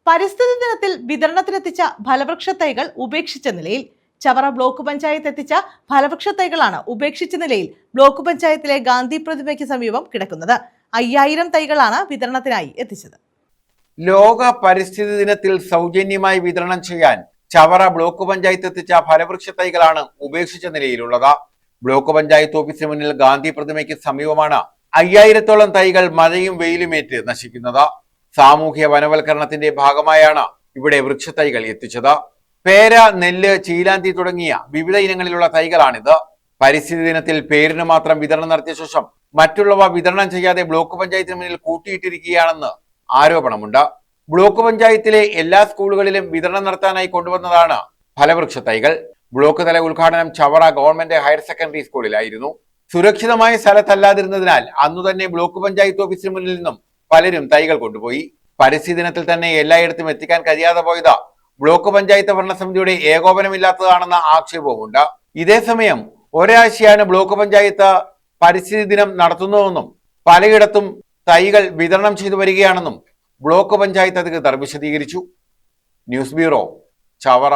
പരിസ്ഥിതി ദിനത്തിൽ വിതരണത്തിനെത്തിച്ച ഫലവൃക്ഷ തൈകൾ ഉപേക്ഷിച്ച നിലയിൽ. ചവറ ബ്ലോക്ക് പഞ്ചായത്ത് എത്തിച്ച ഫലവൃക്ഷ തൈകളാണ് ഉപേക്ഷിച്ച നിലയിൽ ബ്ലോക്ക് പഞ്ചായത്തിലെ ഗാന്ധി പ്രതിമയ്ക്ക് സമീപം കിടക്കുന്നത്. 5000 തൈകളാണ് വിതരണത്തിനായി എത്തിച്ചത്. ലോക പരിസ്ഥിതി ദിനത്തിൽ സൗജന്യമായി വിതരണം ചെയ്യാൻ ചവറ ബ്ലോക്ക് പഞ്ചായത്ത് എത്തിച്ച ഫലവൃക്ഷ തൈകളാണ് ഉപേക്ഷിച്ച നിലയിലുള്ളത്. ബ്ലോക്ക് പഞ്ചായത്ത് ഓഫീസിന് മുന്നിൽ ഗാന്ധി പ്രതിമയ്ക്ക് സമീപമാണ് 5000-ഓളം തൈകൾ മഴയും വെയിലുമേറ്റ് നശിക്കുന്നത്. സാമൂഹ്യ വനവൽക്കരണത്തിന്റെ ഭാഗമായാണ് ഇവിടെ വൃക്ഷത്തൈകൾ എത്തിച്ചത്. പേര, നെല്ല്, ചീലാന്തി തുടങ്ങിയ വിവിധ ഇനങ്ങളിലുള്ള തൈകളാണിത്. പരിസ്ഥിതി ദിനത്തിൽ പേരിന് മാത്രം വിതരണം നടത്തിയ ശേഷം മറ്റുള്ളവ വിതരണം ചെയ്യാതെ ബ്ലോക്ക് പഞ്ചായത്തിന് മുന്നിൽ കൂട്ടിയിട്ടിരിക്കുകയാണെന്ന് ആരോപണമുണ്ട്. ബ്ലോക്ക് പഞ്ചായത്തിലെ എല്ലാ സ്കൂളുകളിലും വിതരണം നടത്താനായി കൊണ്ടുവന്നതാണ് ഫലവൃക്ഷ തൈകൾ. ബ്ലോക്ക് തല ഉദ്ഘാടനം ചവറ ഗവൺമെന്റ് ഹയർ സെക്കൻഡറി സ്കൂളിലായിരുന്നു. സുരക്ഷിതമായ സ്ഥലത്തല്ലാതിരുന്നതിനാൽ അന്നു തന്നെ ബ്ലോക്ക് പഞ്ചായത്ത് ഓഫീസിന് മുന്നിൽ നിന്നും പലരും തൈകൾ കൊണ്ടുപോയി. പരിസ്ഥിതി ദിനത്തിൽ തന്നെ എല്ലായിടത്തും എത്തിക്കാൻ കഴിയാതെ പോയത് ബ്ലോക്ക് പഞ്ചായത്ത് ഭരണസമിതിയുടെ ഏകോപനമില്ലാത്തതാണെന്ന ആക്ഷേപവുമുണ്ട്. ഇതേസമയം ഒരാഴ്ചയാണ് ബ്ലോക്ക് പഞ്ചായത്ത് പരിസ്ഥിതി ദിനം നടത്തുന്നതെന്നും പലയിടത്തും തൈകൾ വിതരണം ചെയ്തു വരികയാണെന്നും ബ്ലോക്ക് പഞ്ചായത്ത് അധികൃതർ വിശദീകരിച്ചു. News bureau, Chavara.